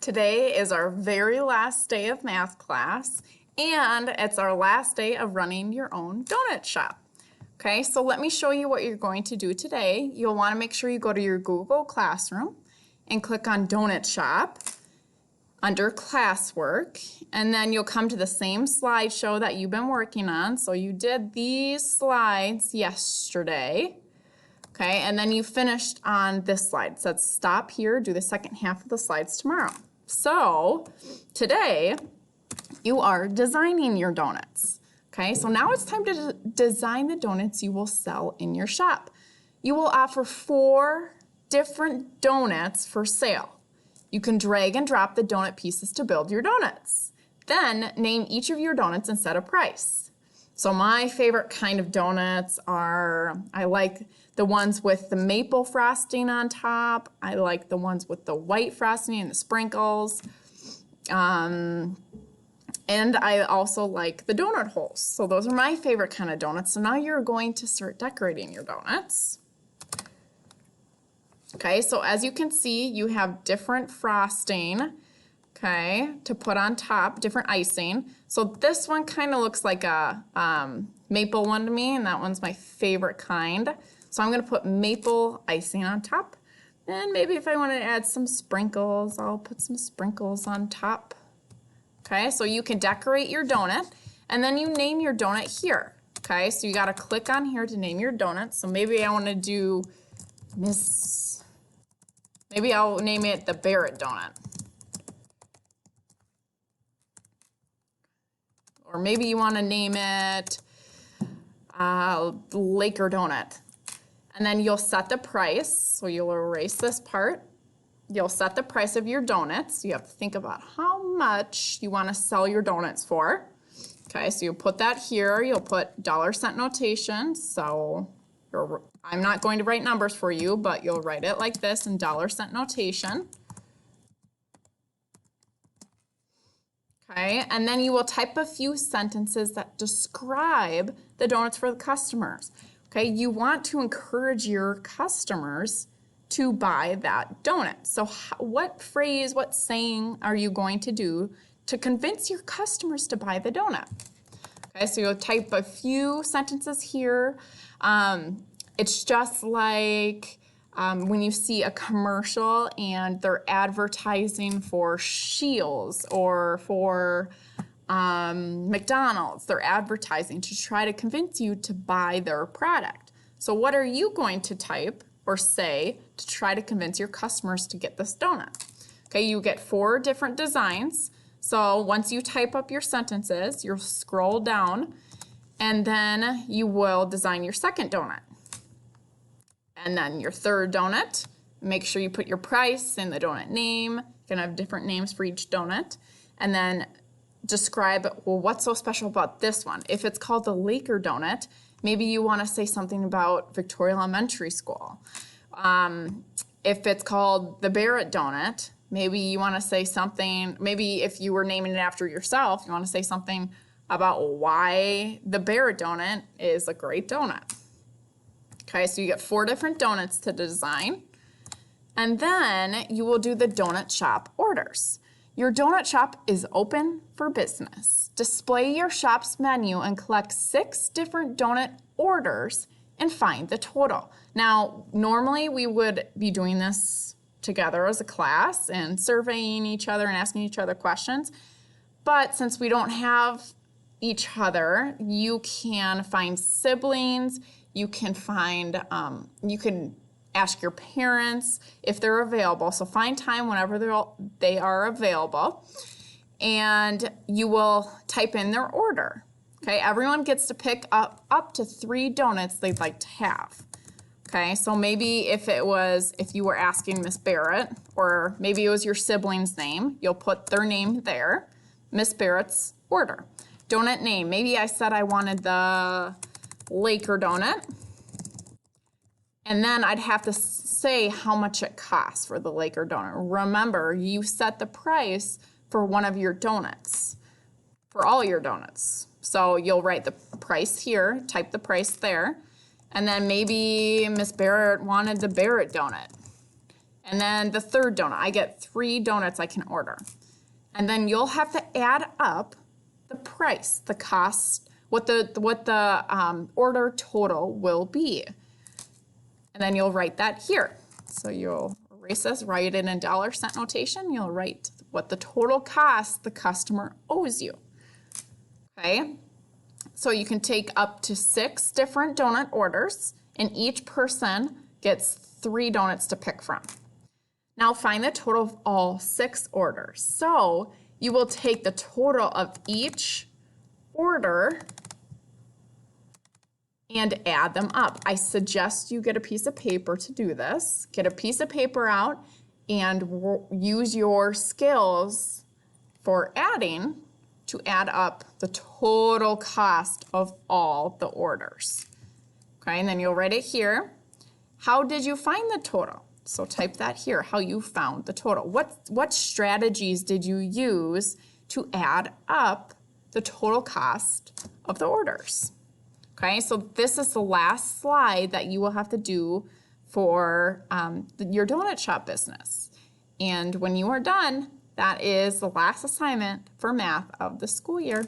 Today is our very last day of math class, and it's our last day of running your own donut shop. Okay, so let me show you what you're going to do today. You'll want to make sure you go to your Google Classroom and click on Donut Shop under Classwork, and then you'll come to the same slideshow that you've been working on. So you did these slides yesterday. Okay, and then you finished on this slide. It says stop here, do the second half of the slides tomorrow. So today you are designing your donuts. Okay, so now it's time to design the donuts you will sell in your shop. You will offer 4 different donuts for sale. You can drag and drop the donut pieces to build your donuts. Then name each of your donuts and set a price. So my favorite kind of donuts are, I like the ones with the maple frosting on top. I like the ones with the white frosting and the sprinkles. And I also like the donut holes. So those are my favorite kind of donuts. So now you're going to start decorating your donuts. Okay, so as you can see, you have different frosting, okay, to put on top, different icing. So this one kind of looks like a maple one to me, and that one's my favorite kind. So I'm going to put maple icing on top. And maybe if I want to add some sprinkles, I'll put some sprinkles on top. Okay, so you can decorate your donut, and then you name your donut here. Okay, so you got to click on here to name your donut. So maybe I want to do maybe I'll name it the Barrett donut. Or maybe you want to name it Laker donut. And then you'll set the price. So you'll erase this part. You'll set the price of your donuts. You have to think about how much you want to sell your donuts for. Okay, so you'll put that here. You'll put $cent notation. So I'm not going to write numbers for you, but you'll write it like this in $cent notation. Okay, and then you will type a few sentences that describe the donuts for the customers. Okay, you want to encourage your customers to buy that donut. So what phrase, what saying are you going to do to convince your customers to buy the donut? Okay, so you'll type a few sentences here. It's just like when you see a commercial and they're advertising for Scheels or for McDonald's. They're advertising to try to convince you to buy their product. So what are you going to type or say to try to convince your customers to get this donut? Okay, you get 4 different designs. So once you type up your sentences, you'll scroll down and then you will design your second donut. And then your third donut. Make sure you put your price and the donut name. You can have different names for each donut. And then describe, well, what's so special about this one? If it's called the Laker donut, maybe you want to say something about Victoria Elementary School. If it's called the Barrett donut, maybe you want to say something, maybe if you were naming it after yourself, you want to say something about why the Barrett donut is a great donut. Okay, so you get 4 different donuts to design. And then you will do the donut shop orders. Your donut shop is open for business. Display your shop's menu and collect 6 different donut orders and find the total. Now, normally we would be doing this together as a class and surveying each other and asking each other questions. But since we don't have each other, you can find siblings, you can find, you can ask your parents if they're available. So find time whenever they are available, and you will type in their order. Okay, everyone gets to pick up to 3 donuts they'd like to have. Okay, so maybe if you were asking Miss Barrett, or maybe it was your sibling's name, you'll put their name there, Miss Barrett's order. Donut name, maybe I said I wanted the Laker donut, and then I'd have to say how much it costs for the Laker donut. Remember, you set the price for one of your donuts, for all your donuts. So you'll write the price here, type the price there, and then maybe Miss Barrett wanted the Barrett donut. And then the third donut, I get 3 donuts I can order. And then you'll have to add up the price, the cost, what the order total will be. And then you'll write that here. So you'll erase this, write it in $cent notation. You'll write what the total cost the customer owes you. Okay? So you can take up to 6 different donut orders, and each person gets 3 donuts to pick from. Now find the total of all 6 orders. So you will take the total of each order and add them up. I suggest you get a piece of paper to do this. Get a piece of paper out and use your skills for adding to add up the total cost of all the orders. Okay, and then you'll write it here. How did you find the total? So type that here, how you found the total. What strategies did you use to add up the total cost of the orders? Okay, so this is the last slide that you will have to do for your donut shop business. And when you are done, that is the last assignment for math of the school year.